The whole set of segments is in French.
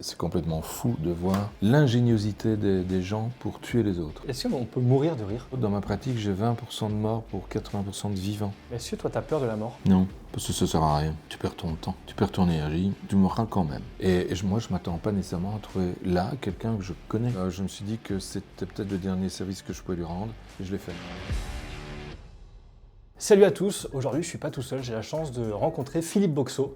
C'est complètement fou de voir l'ingéniosité des gens pour tuer les autres. Est-ce qu'on peut mourir de rire? Dans ma pratique, j'ai 20% de morts pour 80% de vivants. Est-ce que toi, t'as peur de la mort? Non, parce que ça sert à rien. Tu perds ton temps, tu perds ton énergie, tu mourras quand même. Et moi, je m'attends pas nécessairement à trouver là quelqu'un que je connais. Je me suis dit que c'était peut-être le dernier service que je pouvais lui rendre, et je l'ai fait. Salut à tous, aujourd'hui je suis pas tout seul, j'ai la chance de rencontrer Philippe Boxeau.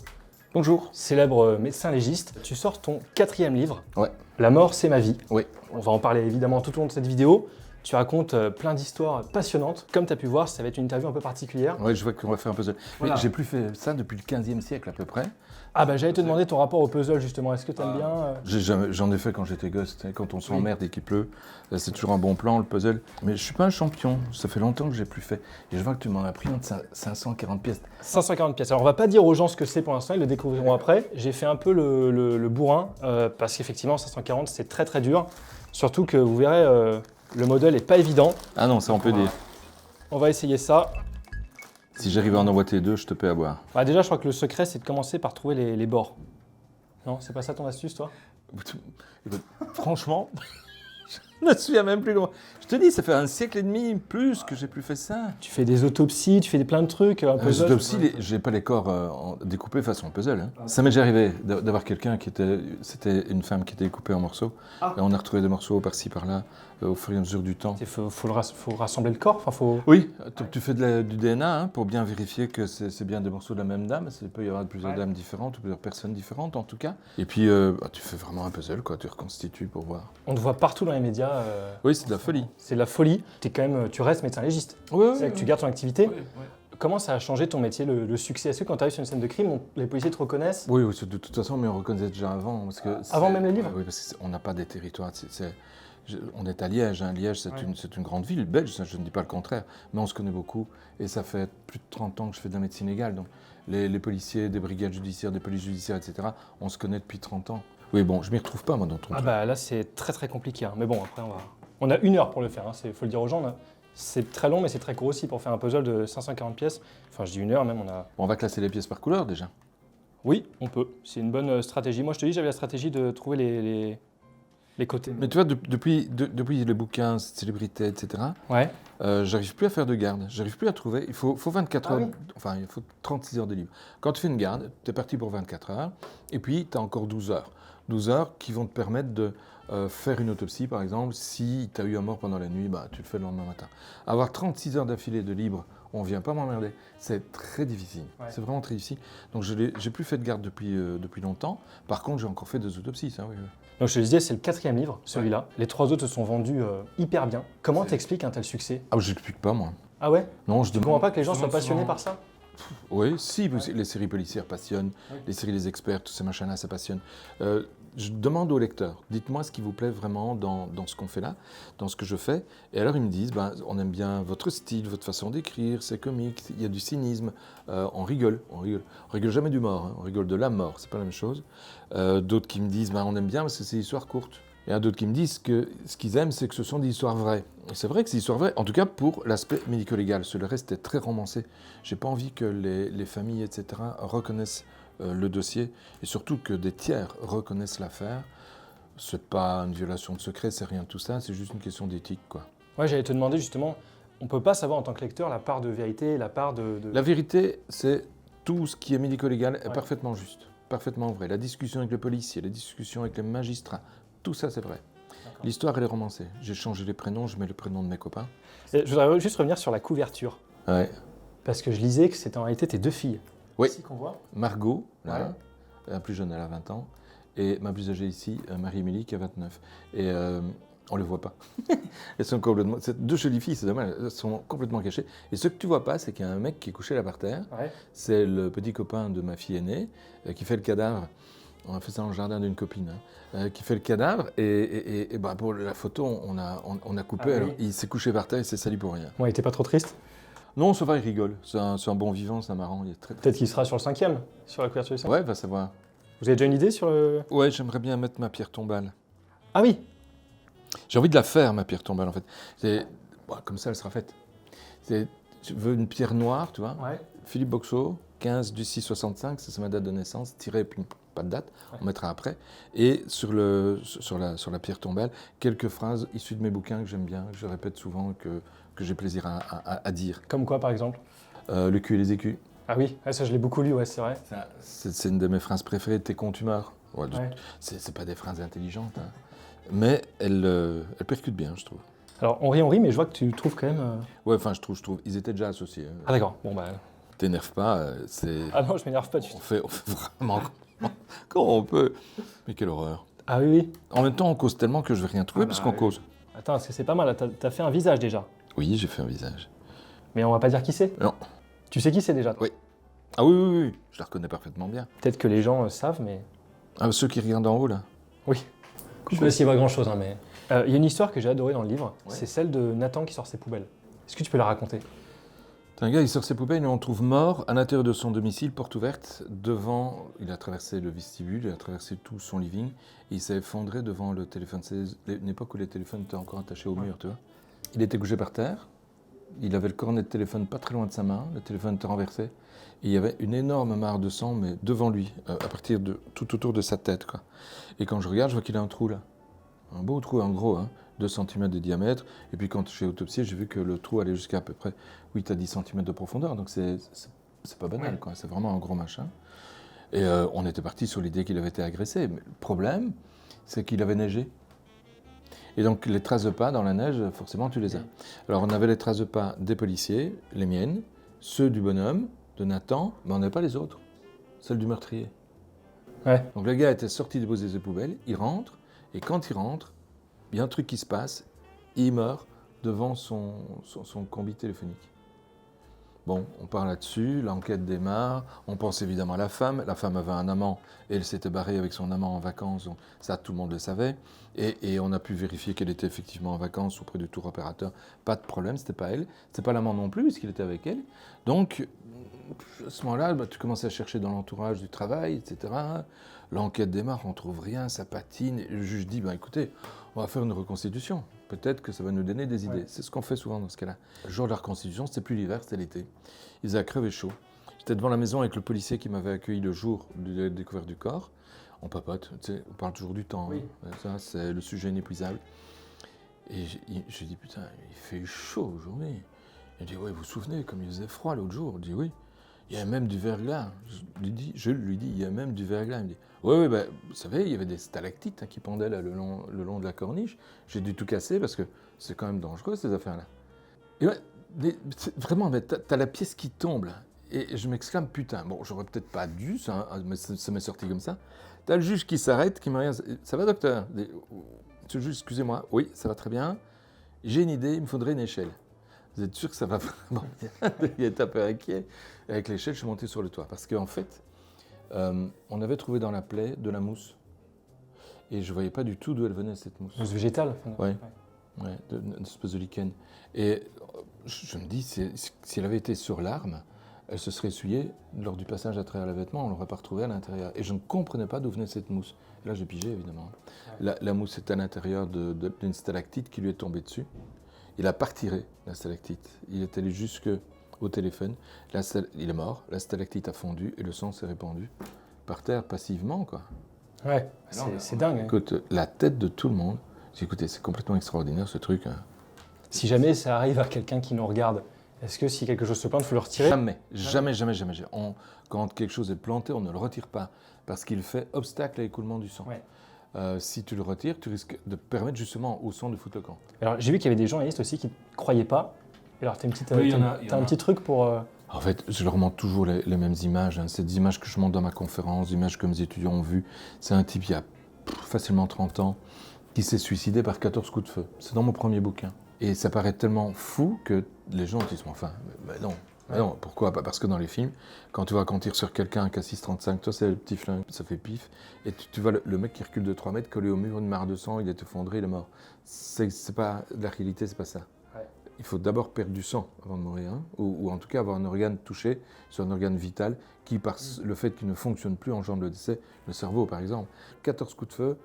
Bonjour. Célèbre médecin légiste. Tu sors ton 4e livre, Ouais. La mort c'est ma vie. Oui. On va en parler évidemment tout au long de cette vidéo. Tu racontes plein d'histoires passionnantes. Comme tu as pu voir, ça va être une interview un peu particulière. Ouais, je vois qu'on va faire un puzzle. Voilà. Mais j'ai plus fait ça depuis le 15e siècle à peu près. Ah bah j'allais te demander ton rapport au puzzle justement, est-ce que tu aimes bien J'en ai fait quand j'étais gosse, tu sais, quand on s'emmerde et qu'il pleut, c'est toujours un bon plan le puzzle. Mais je suis pas un champion, ça fait longtemps que j'ai plus fait. Et je vois que tu m'en as pris entre 540 pièces. 540 pièces. Alors on va pas dire aux gens ce que c'est pour l'instant, ils le découvriront après. J'ai fait un peu le bourrin parce qu'effectivement 540 c'est très très dur. Surtout que vous verrez, le modèle est pas évident. Ah non, ça on peut dire. On va essayer ça. Si j'arrive à en emboîter deux, je te paie à boire. Bah déjà je crois que le secret c'est de commencer par trouver les bords. Non, c'est pas ça ton astuce toi? Franchement, je ne me souviens même plus comment. Je te dis, ça fait 1 siècle et demi plus que j'ai plus fait ça. Tu fais des autopsies, tu fais plein de trucs. Un puzzle, Autopsie, j'ai pas les corps découpés façon puzzle. Hein. Ça m'est déjà arrivé d'avoir quelqu'un c'était une femme qui était découpée en morceaux. Et on a retrouvé des morceaux par-ci, par-là, au fur et à mesure du temps. Il faut rassembler le corps. Enfin, faut... Oui, tu fais du DNA hein, pour bien vérifier que c'est bien des morceaux de la même dame. Il peut y avoir plusieurs dames différentes ou plusieurs personnes différentes en tout cas. Et puis tu fais vraiment un puzzle, quoi. Tu reconstitues pour voir. On te voit partout dans les médias. Oui, c'est de la folie. C'est de la folie. Tu restes médecin légiste. Oui, C'est que tu gardes ton activité. Comment ça a changé ton métier, le succès? Est-ce que quand tu arrives sur une scène de crime, les policiers te reconnaissent? Oui, de toute façon, mais on reconnaissait déjà avant. Parce que avant même les livres? Oui, parce qu'on n'a pas des territoires. On est à Liège. Hein. Liège, c'est une grande ville belge, je ne dis pas le contraire. Mais on se connaît beaucoup. Et ça fait plus de 30 ans que je fais de la médecine légale. Donc les policiers des brigades judiciaires, des polices judiciaires, etc., on se connaît depuis 30 ans. Oui, bon, je m'y retrouve pas, moi, dans ton truc. Ah bah là, c'est très très compliqué. Hein. Mais bon, après, on a 1 heure pour le faire. Hein. Faut le dire aux gens. Là. C'est très long, mais c'est très court aussi pour faire un puzzle de 540 pièces. Enfin, je dis 1 heure même. On va classer les pièces par couleur, déjà. Oui, on peut. C'est une bonne stratégie. Moi, je te dis, j'avais la stratégie de trouver les côtés. Mais tu vois, depuis les bouquins, célébrités, etc., Ouais. j'arrive plus à faire de garde. J'arrive plus à trouver. Il faut 24 heures. Oui. Enfin, il faut 36 heures de libre. Quand tu fais une garde, tu es parti pour 24 heures. Et puis, tu as encore 12 heures. 12 heures qui vont te permettre de faire une autopsie, par exemple. Si tu as eu un mort pendant la nuit, bah, tu le fais le lendemain matin. Avoir 36 heures d'affilée de libre, on ne vient pas m'emmerder. C'est très difficile. Ouais. C'est vraiment très difficile. Donc, je n'ai plus fait de garde depuis longtemps. Par contre, j'ai encore fait des autopsies. Ça, oui. Donc, je te disais, c'est le 4e livre, celui-là. Ouais. Les 3 autres se sont vendus hyper bien. Comment t'expliques un tel succès? Ah, je n'explique pas, moi. Ah ouais? Non, je ne comprends pas que les gens soient passionnés par ça? Oui, si, les séries policières passionnent, les séries des experts, tous ces machins-là, ça passionne. Je demande aux lecteurs, dites-moi ce qui vous plaît vraiment dans ce qu'on fait là, dans ce que je fais. Et alors ils me disent, on aime bien votre style, votre façon d'écrire, c'est comique, il y a du cynisme, on rigole. On rigole jamais d'humour, hein, on rigole de la mort, c'est pas la même chose. D'autres qui me disent, on aime bien parce que c'est des histoires courtes. Il y en a d'autres qui me disent que ce qu'ils aiment, c'est que ce sont des histoires vraies. Et c'est vrai que c'est des histoires vraies, en tout cas pour l'aspect médico-légal. Le reste est très romancé. J'ai pas envie que les familles, etc., reconnaissent le dossier et surtout que des tiers reconnaissent l'affaire. C'est pas une violation de secret, c'est rien de tout ça, c'est juste une question d'éthique, quoi. Ouais, j'allais te demander justement, on peut pas savoir en tant que lecteur la part de vérité, la part de... La vérité, c'est tout ce qui est médico-légal est parfaitement juste, parfaitement vrai. La discussion avec le policier, la discussion avec les magistrats, tout ça, c'est vrai. L'histoire, elle est romancée. J'ai changé les prénoms, je mets le prénom de mes copains. Et je voudrais juste revenir sur la couverture. Ouais. Parce que je lisais que c'était en réalité tes 2 filles. Oui. Ici qu'on voit. Margot, là, la plus jeune, elle a 20 ans. Et ma plus âgée ici, Marie-Émilie, qui a 29. Et on ne les voit pas. Elles sont complètement... C'est 2 jolies filles, c'est dommage, elles sont complètement cachées. Et ce que tu vois pas, c'est qu'il y a un mec qui est couché là par terre. Ouais. C'est le petit copain de ma fille aînée, qui fait le cadavre. On a fait ça dans le jardin d'une copine, hein, qui fait le cadavre. Et pour la photo, on a coupé. Ah, alors, oui. Il s'est couché par terre, il s'est sali pour rien. Ouais, il était pas trop triste? Non, ça va, il rigole. C'est un bon vivant, c'est marrant. Peut-être qu'il sera sur le 5e, sur la couverture du 5e. Ouais, va savoir. Vous avez déjà une idée sur le... Ouais, j'aimerais bien mettre ma pierre tombale. Ah oui. J'ai envie de la faire, ma pierre tombale, en fait. Comme ça, elle sera faite. Je veux une pierre noire, tu vois. Ouais. Philippe Boxeau, 15 du 6 65, c'est ma date de naissance, tiré et puis pas de date, on mettra après. Et sur la pierre tombale, quelques phrases issues de mes bouquins que j'aime bien, que je répète souvent, que j'ai plaisir à dire. Comme quoi, par exemple? Le cul et les écus. Ah oui, ça je l'ai beaucoup lu, ouais, c'est vrai. C'est une de mes phrases préférées, t'es con, tu meurs. Ouais, Ouais. c'est pas des phrases intelligentes, hein. Mais elles percutent bien, je trouve. Alors, on rit, mais je vois que tu trouves quand même... Ouais, enfin, je trouve. Ils étaient déjà associés, hein. Ah d'accord, bon bah... T'énerve pas, c'est... Ah non, je m'énerve pas du tout. On fait vraiment quand on peut. Mais quelle horreur. Ah oui, oui. En même temps, on cause tellement que je vais rien trouver Ah parce bah, qu'on oui. cause. Attends, parce que c'est pas mal, là, t'as fait un visage déjà. Oui, j'ai fait un visage. Mais on va pas dire qui c'est. Non. Tu sais qui c'est déjà? Oui. Ah oui, oui, oui, je la reconnais parfaitement bien. Peut-être que les gens savent, mais... Ah, ceux qui regardent en haut, là. Oui. Je sais pas s'il y a grand-chose, hein, mais... Il y a une histoire que j'ai adorée dans le livre, Ouais. c'est celle de Nathan qui sort ses poubelles. Est-ce que tu peux la raconter? Un gars, il sort ses poubelles et on le trouve mort à l'intérieur de son domicile, porte ouverte, devant... Il a traversé le vestibule, il a traversé tout son living, et il s'est effondré devant le téléphone. C'est une époque où les téléphones étaient encore attachés au mur, tu vois. Il était couché par terre, il avait le cornet de téléphone pas très loin de sa main, le téléphone était renversé, et il y avait une énorme mare de sang, mais devant lui, à partir de tout autour de sa tête, quoi. Et quand je regarde, je vois qu'il a un trou là. Un beau trou, en gros, hein, 2 cm de diamètre. Et puis quand j'ai autopsié, j'ai vu que le trou allait jusqu'à peu près 8 à 10 cm de profondeur. Donc c'est pas banal, quoi. C'est vraiment un gros machin. Et on était parti sur l'idée qu'il avait été agressé. Mais le problème, c'est qu'il avait neigé. Et donc les traces de pas dans la neige, forcément, tu les as. Alors on avait les traces de pas des policiers, les miennes, ceux du bonhomme, de Nathan, mais on n'avait pas les autres. Celles du meurtrier. Ouais. Donc le gars était sorti déposer ses poubelles, il rentre, et quand il rentre, il y a un truc qui se passe, il meurt devant son combi téléphonique. Bon, on part là-dessus, l'enquête démarre, on pense évidemment à la femme avait un amant, et elle s'était barrée avec son amant en vacances, donc ça tout le monde le savait, et on a pu vérifier qu'elle était effectivement en vacances auprès du tour opérateur, pas de problème, c'était pas elle, c'était pas l'amant non plus, puisqu'il était avec elle, donc à ce moment-là, tu commences à chercher dans l'entourage du travail, etc. L'enquête démarre, on trouve rien, ça patine, et le juge dit, écoutez, on va faire une reconstitution. Peut-être que ça va nous donner des idées. Ouais. C'est ce qu'on fait souvent dans ce cas-là. Le jour de la reconstitution, c'était plus l'hiver, c'était l'été. Ils avaient crevé chaud. J'étais devant la maison avec le policier qui m'avait accueilli le jour de la découverte du corps. On papote, tu sais, on parle toujours du temps. Oui. Hein. Ça, c'est le sujet inépuisable. Et je dis, putain, il fait chaud aujourd'hui. Il dit, ouais, vous vous souvenez, comme il faisait froid l'autre jour? Je dis, oui. Il y a même du verglas. Je lui dis, il y a même du verglas. Il me dit, oui, vous savez, il y avait des stalactites qui pendaient là, le long de la corniche. J'ai dû tout casser parce que c'est quand même dangereux, ces affaires-là. Et vraiment, t'as la pièce qui tombe là. Et je m'exclame, putain, bon, j'aurais peut-être pas dû, mais ça m'est sorti comme ça. T'as le juge qui s'arrête, qui me regarde, ça va docteur? Monsieur le juge, excusez-moi, oui, ça va très bien. J'ai une idée, il me faudrait une échelle. Vous êtes sûr que ça va vraiment bien? Il est un peu inquiet. Et avec l'échelle, je suis monté sur le toit. Parce qu'en fait, on avait trouvé dans la plaie de la mousse. Et je ne voyais pas du tout d'où elle venait, cette mousse. Mousse végétale. Ouais. Ouais, une espèce de lichen. Et je me dis, si elle avait été sur l'arme, elle se serait essuyée lors du passage à travers les vêtements, on ne l'aurait pas retrouvée à l'intérieur. Et je ne comprenais pas d'où venait cette mousse. Et là, j'ai pigé, évidemment. Ouais. La mousse est à l'intérieur d'une stalactite qui lui est tombée dessus. Il n'a pas retiré la stalactite. Il est allé jusqu'au téléphone. Il est mort, la stalactite a fondu et le sang s'est répandu par terre passivement, quoi. Ouais, c'est dingue. Écoute, la tête de tout le monde. Écoutez, c'est complètement extraordinaire ce truc. Hein. Si jamais ça arrive à quelqu'un qui nous regarde, est-ce que si quelque chose se plante, il faut le retirer? Jamais. Quand quelque chose est planté, on ne le retire pas parce qu'il fait obstacle à l'écoulement du sang. Ouais. Si tu le retires, tu risques de permettre justement au sang de foutre le camp. Alors j'ai vu qu'il y avait des journalistes aussi qui ne croyaient pas. Alors tu as un petit truc pour... En fait, je leur montre toujours les mêmes images. Hein. C'est des images que je montre dans ma conférence, des images que mes étudiants ont vues. C'est un type, il y a facilement 30 ans, qui s'est suicidé par 14 coups de feu. C'est dans mon premier bouquin. Et ça paraît tellement fou que les gens disent, enfin, non. Non, pourquoi? Parce que dans les films, quand tu vois qu'on tire sur quelqu'un qui a 6,35, toi c'est le petit flingue, ça fait pif, et tu vois le mec qui recule de 3 mètres, collé au mur, une mare de sang, il est effondré, il est mort. C'est pas la réalité, c'est pas ça. Ouais. Il faut d'abord perdre du sang avant de mourir, hein, ou en tout cas avoir un organe touché, sur un organe vital, qui par le fait qu'il ne fonctionne plus engendre le décès, le cerveau par exemple. 14 coups de feu,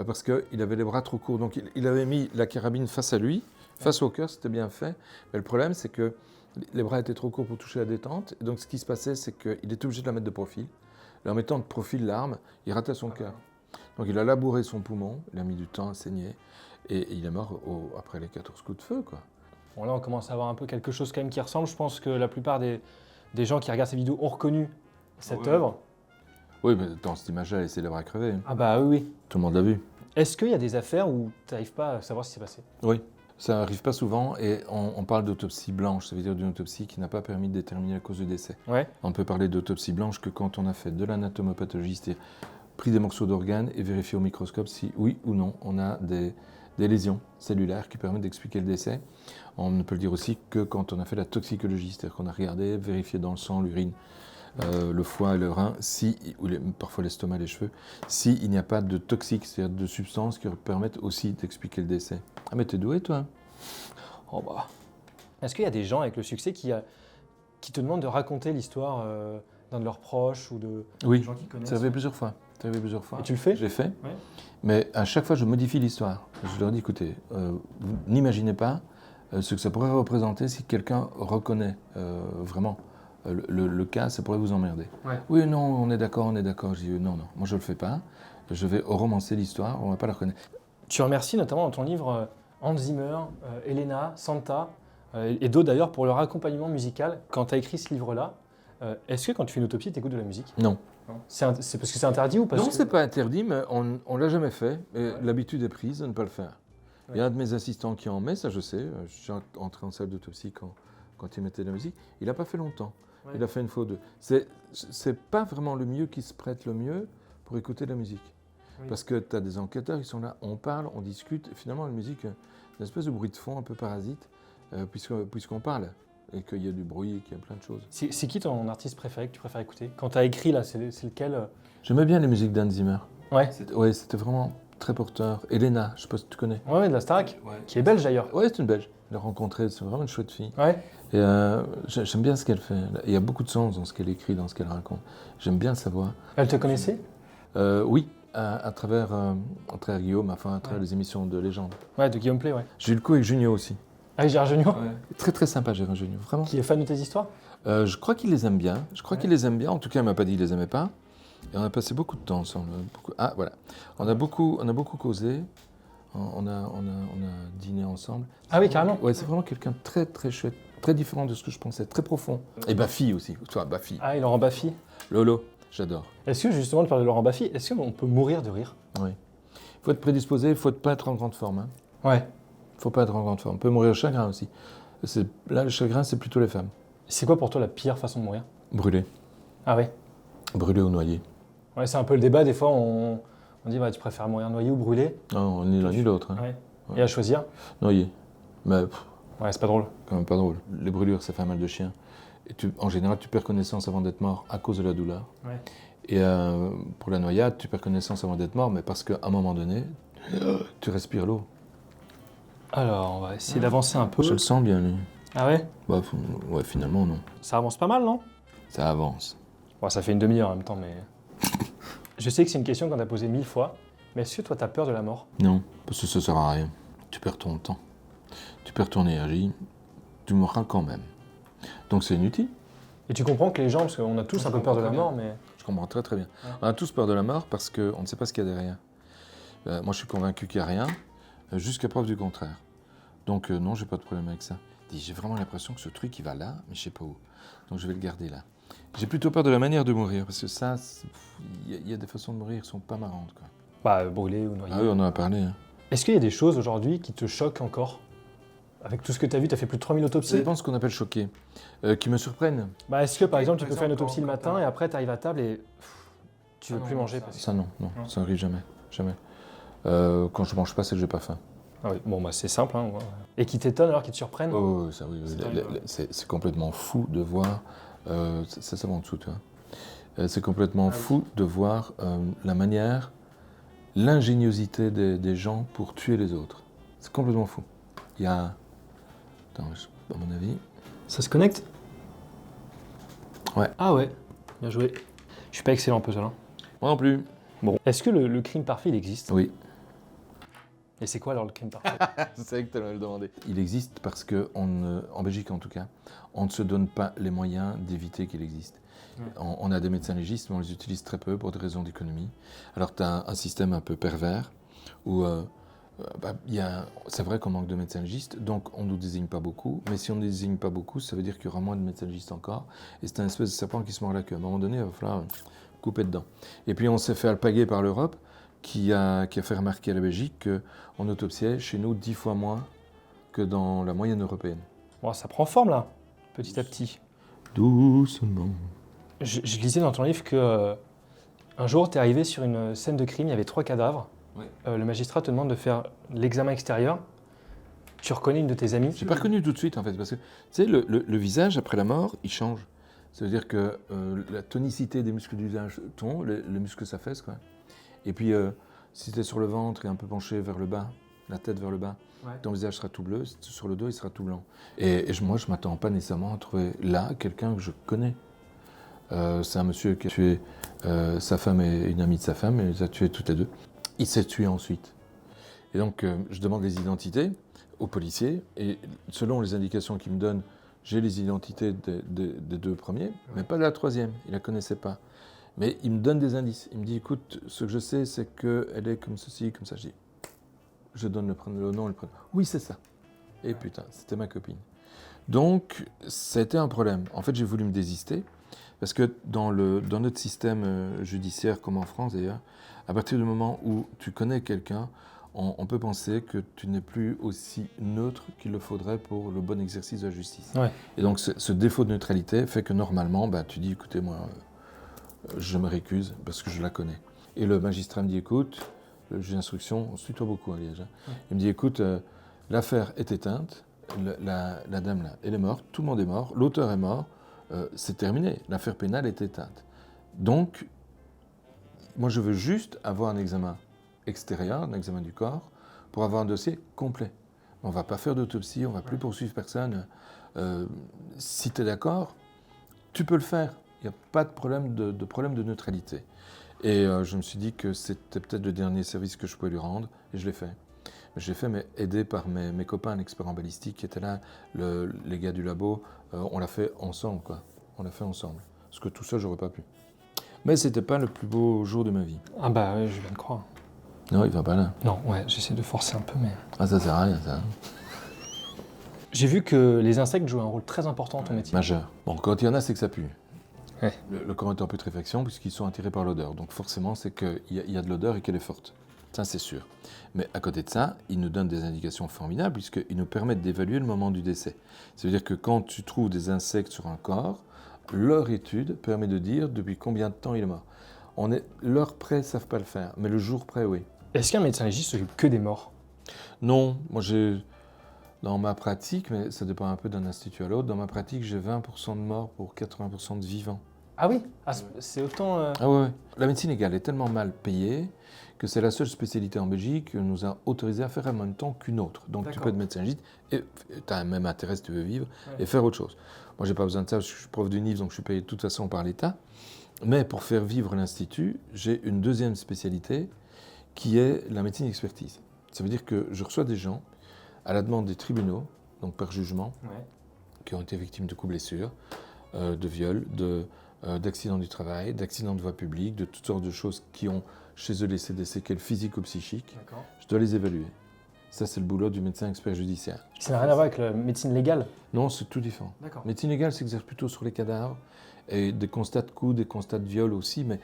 parce qu'il avait les bras trop courts, donc il avait mis la carabine face à lui, face au cœur, c'était bien fait, mais le problème c'est que les bras étaient trop courts pour toucher la détente. Et donc, ce qui se passait, c'est qu'il était obligé de la mettre de profil. Et en mettant de profil l'arme, il ratait son cœur. Donc il a labouré son poumon, il a mis du temps à saigner, et il est mort après les 14 coups de feu, quoi. Bon, là, on commence à avoir un peu quelque chose quand même qui ressemble. Je pense que la plupart des gens qui regardent ces vidéos ont reconnu cette œuvre. Oui, mais dans cette image-là, elle est célèbre à crever. Ah bah oui, oui. Tout le monde l'a vu. Est-ce qu'il y a des affaires où tu n'arrives pas à savoir ce qui s'est passé? Oui, ça n'arrive pas souvent, et on parle d'autopsie blanche, ça veut dire d'une autopsie qui n'a pas permis de déterminer la cause du décès. Ouais. On ne peut parler d'autopsie blanche que quand on a fait de l'anatomopathologie, c'est-à-dire pris des morceaux d'organes et vérifié au microscope si oui ou non on a des lésions cellulaires qui permettent d'expliquer le décès. On ne peut le dire aussi que quand on a fait la toxicologie, c'est-à-dire qu'on a regardé, vérifié dans le sang, l'urine, le foie et le rein, parfois l'estomac, les cheveux, s'il n'y a pas de toxiques, c'est-à-dire de substances qui permettent aussi d'expliquer le décès. Ah mais t'es doué toi. Oh bah. Est-ce qu'il y a des gens avec le succès qui te demandent de raconter l'histoire d'un de leurs proches ou de Oui, gens qui connaissent? ça arrivé plusieurs fois. Et tu le fais? J'ai fait, Ouais. mais à chaque fois je modifie l'histoire. Je leur dis, écoutez, vous n'imaginez pas ce que ça pourrait représenter si quelqu'un reconnaît vraiment le cas, ça pourrait vous emmerder. Ouais. Oui, non, on est d'accord. Je dis, non, moi je ne le fais pas. Je vais romancer l'histoire, on ne va pas la reconnaître. Tu remercies notamment dans ton livre Hans Zimmer, Elena, Santa et d'autres d'ailleurs pour leur accompagnement musical. Quand tu as écrit ce livre-là, est-ce que quand tu fais une autopsie, tu écoutes de la musique? Non. C'est parce que c'est interdit ou parce Non, que... c'est pas interdit, mais on ne l'a jamais fait. Et l'habitude est prise de ne pas le faire. Ouais. Il y a un de mes assistants qui en met, ça je sais. Je suis entré en salle d'autopsie quand il mettait de la musique. Il n'a pas fait longtemps. Ouais. Il a fait une fois ou deux. C'est pas vraiment le mieux qui se prête le mieux pour écouter de la musique. Oui. Parce que tu as des enquêteurs, ils sont là, on parle, on discute. Et finalement, la musique, une espèce de bruit de fond un peu parasite, puisqu'on parle. Et qu'il y a du bruit, qu'il y a plein de choses. C'est qui ton artiste préféré que tu préfères écouter? Quand tu as écrit là, c'est lequel? J'aimais bien les musiques d'Hans Zimmer. Ouais. C'était vraiment très porteur. Elena, je sais pas si tu connais. Ouais, de la Starac, qui est belge d'ailleurs. Ouais, c'est une Belge. Je l'ai rencontrée, c'est vraiment une chouette fille. Ouais. Et j'aime bien ce qu'elle fait. Il y a beaucoup de sens dans ce qu'elle écrit, dans ce qu'elle raconte. J'aime bien sa voix. Elle te connaissait? Oui, à travers Guillaume, à travers les émissions de légende. Ouais, de Guillaume Play, ouais. J'ai eu le coup avec Junio aussi. Avec Gérard Jugnot, Très très sympa, Gérard Junio, vraiment. qui est fan de tes histoires? Je crois qu'il les aime bien. En tout cas, il m'a pas dit qu'il les aimait pas. Et on a passé beaucoup de temps ensemble. Ah, voilà. On a beaucoup causé. On a dîné ensemble. Ah oui, carrément. Ouais, c'est vraiment quelqu'un de très très chouette, très différent de ce que je pensais, très profond. Et Baffy aussi, toi, Baffy. Ah, et Laurent Baffy. Lolo, j'adore. Est-ce que justement, de parler de Laurent Baffy, est-ce qu'on peut mourir de rire? Oui. Il faut être prédisposé, il faut pas être en grande forme. Hein. Ouais. Il faut pas être en grande forme. On peut mourir de chagrin aussi. Là, le chagrin, c'est plutôt les femmes. C'est quoi pour toi la pire façon de mourir? Brûlé. Ah ouais. Brûlé ou noyé. Ouais, c'est un peu le débat. Des fois, on dit bah, tu préfères mourir noyé ou brûlé? Non, ni l'un ni l'autre. Hein. Ouais. Et à choisir? Noyé. Mais Ouais, c'est pas drôle. quand même pas drôle. Les brûlures, ça fait un mal de chien. Et en général, tu perds connaissance avant d'être mort à cause de la douleur. Ouais. Et pour la noyade, tu perds connaissance avant d'être mort, mais parce qu'à un moment donné, tu respires l'eau. Alors, on va essayer d'avancer un peu. Je le sens bien, lui. Ah ouais? Bah, ouais, finalement, non. Ça avance pas mal, non? Ça avance. Bon, ça fait une demi-heure en même temps, mais... Je sais que c'est une question qu'on t'a posée 1000 fois, mais est-ce que toi, t'as peur de la mort? Non, parce que ça sert à rien. Tu perds ton temps. Tu perds ton énergie. Tu mourras quand même. Donc c'est inutile. Et tu comprends que les gens, parce qu'on a tous un peu peur de la mort, mais... Je comprends très très bien. Ouais. On a tous peur de la mort parce qu'on ne sait pas ce qu'il y a derrière. Moi, je suis convaincu qu'il n'y a rien, jusqu'à preuve du contraire. Donc non, j'ai pas de problème avec ça. J'ai vraiment l'impression que ce truc, il va là, mais je sais pas où. Donc je vais le garder là. J'ai plutôt peur de la manière de mourir, parce que ça, il y a des façons de mourir qui sont pas marrantes, quoi. Bah, brûlé ou noyé. Ah oui, on en a parlé. Hein. Est-ce qu'il y a des choses aujourd'hui qui te choquent encore? Avec tout ce que tu as vu, tu as fait plus de 3000 Ça autopsies. dépend de ce qu'on appelle choqué. Qui me surprennent. Bah, est-ce que par exemple, tu par peux faire une exemple, autopsie le quand matin et après tu arrives à table et tu veux Ah plus non, manger ça- parce que... Ça, non, ça arrive jamais. Jamais. Quand je mange pas, c'est que j'ai pas faim. Ah oui, bon, bah c'est simple. Hein, ouais. Et qui t'étonne alors, qui te surprennent? Oh, oui, ça, oui. C'est dingue, C'est complètement fou de voir. Ça va en dessous, tu vois. C'est complètement fou de voir la manière, l'ingéniosité des gens pour tuer les autres. C'est complètement fou. Il y a. Attends, à mon avis. Ça se connecte? Ouais. Ah ouais, bien joué. Je suis pas excellent en puzzle. Hein. Moi non plus. Bon. Est-ce que le crime parfait, il existe? Oui. Et c'est quoi alors le crime parfait? C'est vrai que tu allais le demander. Il existe parce que, en Belgique en tout cas, on ne se donne pas les moyens d'éviter qu'il existe. On a des médecins légistes, mais on les utilise très peu pour des raisons d'économie. Alors tu as un système un peu pervers où c'est vrai qu'on manque de médecins légistes, donc on ne nous désigne pas beaucoup. Mais si on ne désigne pas beaucoup, ça veut dire qu'il y aura moins de médecins légistes encore. Et c'est un espèce de serpent qui se mord la queue. À un moment donné, il va falloir couper dedans. Et puis on s'est fait alpaguer par l'Europe qui a fait remarquer à la Belgique qu'on autopsiait chez nous 10 fois moins que dans la moyenne européenne. Bon, ça prend forme là, petit à petit. Doucement. Je lisais dans ton livre que un jour, tu es arrivé sur une scène de crime, il y avait 3 cadavres. Oui. Le magistrat te demande de faire l'examen extérieur. Tu reconnais une de tes amies. Je n'ai pas reconnu tout de suite en fait, parce que tu sais, le visage après la mort, il change. Ça veut dire que la tonicité des muscles du visage tombe, les muscles s'affaissent, quoi. Et puis, si tu es sur le ventre et un peu penché vers le bas, la tête vers le bas, ton visage sera tout bleu, sur le dos, il sera tout blanc. Et moi, je ne m'attends pas nécessairement à trouver là quelqu'un que je connais. C'est un monsieur qui a tué sa femme et une amie de sa femme, et il les a tués toutes les deux. Il s'est tué ensuite. Et donc, je demande les identités aux policiers, et selon les indications qu'ils me donnent, j'ai les identités des 2 premiers, mais pas de la 3e, il ne la connaissait pas. Mais il me donne des indices. Il me dit, écoute, ce que je sais, c'est qu'elle est comme ceci, comme ça. Je donne le nom et le prénom. Oui, c'est ça. Et putain, c'était ma copine. Donc, ça a été un problème. En fait, j'ai voulu me désister, parce que dans notre système judiciaire, comme en France d'ailleurs, à partir du moment où tu connais quelqu'un, on peut penser que tu n'es plus aussi neutre qu'il le faudrait pour le bon exercice de la justice. Ouais. Et donc, ce défaut de neutralité fait que normalement, tu dis, écoutez, moi, je me récuse parce que je la connais. Et le magistrat me dit, écoute, le juge d'instruction, on se tutoie beaucoup à Liège, il me dit, écoute, l'affaire est éteinte, la dame là, elle est morte, tout le monde est mort, l'auteur est mort, c'est terminé, l'affaire pénale est éteinte. Donc, moi je veux juste avoir un examen extérieur, un examen du corps, pour avoir un dossier complet. On ne va pas faire d'autopsie, on ne va plus poursuivre personne. Si tu es d'accord, tu peux le faire. Il n'y a pas de problème de neutralité. Et je me suis dit que c'était peut-être le dernier service que je pouvais lui rendre, et je l'ai fait. Je l'ai fait, mais aidé par mes copains, l'expert en balistique qui étaient là, les gars du labo. On l'a fait ensemble, quoi. On l'a fait ensemble. Parce que tout seul, j'aurais pas pu. Mais c'était pas le plus beau jour de ma vie. Ah bah ouais, je viens de croire. Non, il va pas là. Non, ouais, j'essaie de forcer un peu, mais... Ah, ça sert à rien, ça. J'ai vu que les insectes jouent un rôle très important dans ton métier. Majeur. Bon, quand il y en a, c'est que ça pue. Ouais. Le corps est en putréfaction puisqu'ils sont attirés par l'odeur. Donc forcément, c'est qu'il y a de l'odeur et qu'elle est forte. Ça, c'est sûr. Mais à côté de ça, ils nous donnent des indications formidables puisqu'ils nous permettent d'évaluer le moment du décès. Ça veut dire que quand tu trouves des insectes sur un corps, leur étude permet de dire depuis combien de temps il est mort. L'heure près, ils ne savent pas le faire, mais le jour près, oui. Est-ce qu'un médecin légiste s'occupe que des morts? Non, moi dans ma pratique, mais ça dépend un peu d'un institut à l'autre, dans ma pratique, j'ai 20% de morts pour 80% de vivants. Ah oui, c'est autant... Ah ouais. La médecine légale est tellement mal payée que c'est la seule spécialité en Belgique qu'on nous a autorisé à faire en même temps qu'une autre. Donc tu peux être médecin légiste et tu as un même intérêt si tu veux vivre et faire autre chose. Moi, j'ai pas besoin de ça parce que je suis prof du NIF, donc je suis payé de toute façon par l'État. Mais pour faire vivre l'Institut, j'ai une deuxième spécialité qui est la médecine expertise. Ça veut dire que je reçois des gens à la demande des tribunaux, donc par jugement, qui ont été victimes de coups blessures, de viols, d'accidents du travail, d'accidents de voie publique, de toutes sortes de choses qui ont chez eux laissé des séquelles physiques ou psychiques. Je dois les évaluer. Ça, c'est le boulot du médecin expert judiciaire. Ça n'a rien à voir avec la médecine légale? Non, c'est tout différent. D'accord. Médecine légale s'exerce plutôt sur les cadavres, et des constats de coups, des constats de viol aussi, mais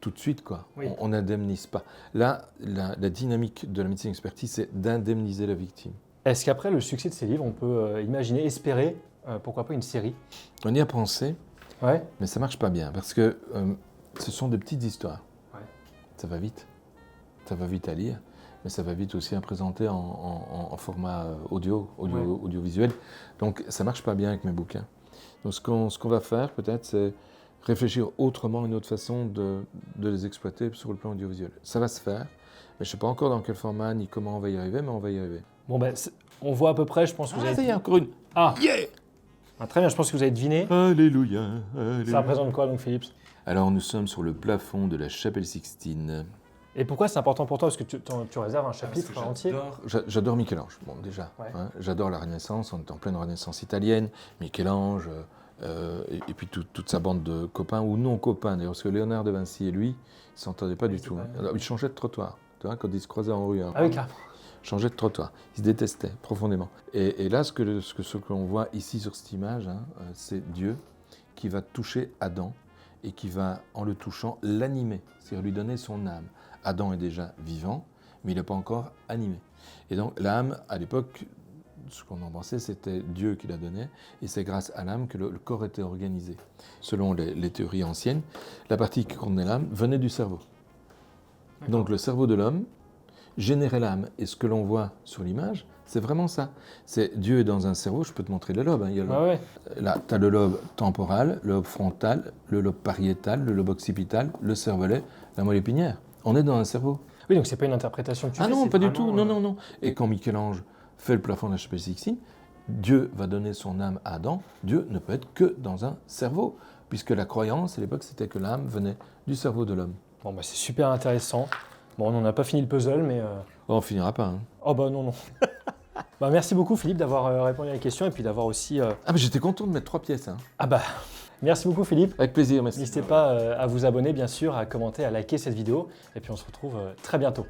tout de suite, quoi. Oui. On n'indemnise pas. Là, la dynamique de la médecine expertise, c'est d'indemniser la victime. Est-ce qu'après le succès de ces livres, on peut imaginer, espérer, pourquoi pas une série? On y a pensé, mais ça ne marche pas bien, parce que ce sont des petites histoires. Ça va vite. Ça va vite à lire, mais ça va vite aussi à présenter en format audiovisuel. Donc ça ne marche pas bien avec mes bouquins. Donc ce qu'on va faire peut-être, c'est réfléchir autrement, une autre façon de les exploiter sur le plan audiovisuel. Ça va se faire, mais je ne sais pas encore dans quel format ni comment on va y arriver, mais on va y arriver. Bon ben, on voit à peu près, je pense que vous avez... ça y est, encore une. Ah yeah. Très bien, je pense que vous avez deviné. Alléluia, alléluia. Ça représente quoi donc, Philippe? Alors nous sommes sur le plafond de la chapelle Sixtine. Et pourquoi c'est important pour toi? Parce que tu réserves un chapitre entier. J'adore Michel-Ange, bon déjà. J'adore la Renaissance, on est en pleine Renaissance italienne. Michel-Ange, et puis toute sa bande de copains ou non copains, d'ailleurs, parce que Léonard de Vinci et lui, ils ne s'entendaient pas du tout. Hein. Alors, ils changeaient de trottoir, tu vois, quand ils se croisaient en rue. Hein. Ah oui, carrément. Ils changeaient de trottoir, ils se détestaient profondément. Et là, ce que l'on voit ici sur cette image, hein, c'est Dieu qui va toucher Adam et qui va, en le touchant, l'animer, c'est-à-dire lui donner son âme. Adam est déjà vivant, mais il n'est pas encore animé. Et donc l'âme, à l'époque, ce qu'on en pensait, c'était Dieu qui la donnait, et c'est grâce à l'âme que le corps était organisé. Selon les théories anciennes, la partie qui contenait l'âme venait du cerveau. Donc le cerveau de l'homme générait l'âme, et ce que l'on voit sur l'image, c'est vraiment ça. C'est Dieu est dans un cerveau, je peux te montrer les lobes. Hein, il y a là, tu as le lobe temporal, le lobe frontal, le lobe pariétal, le lobe occipital, le cervelet, la moelle épinière. On est dans un cerveau. Oui, donc c'est pas une interprétation que tu fais. Ah non, pas du tout, vraiment, non. Et quand Michel-Ange fait le plafond de la chapelle Sixtine, Dieu va donner son âme à Adam. Dieu ne peut être que dans un cerveau, puisque la croyance à l'époque c'était que l'âme venait du cerveau de l'homme. Bon, bah, c'est super intéressant. Bon, on n'a pas fini le puzzle, mais... Oh, on finira pas. Hein. Oh bah non. Bah, merci beaucoup Philippe d'avoir répondu à la question et puis d'avoir aussi... Ah mais j'étais content de mettre 3 pièces. Hein. Ah bah, merci beaucoup Philippe. Avec plaisir, merci. N'hésitez pas à vous abonner bien sûr, à commenter, à liker cette vidéo et puis on se retrouve très bientôt.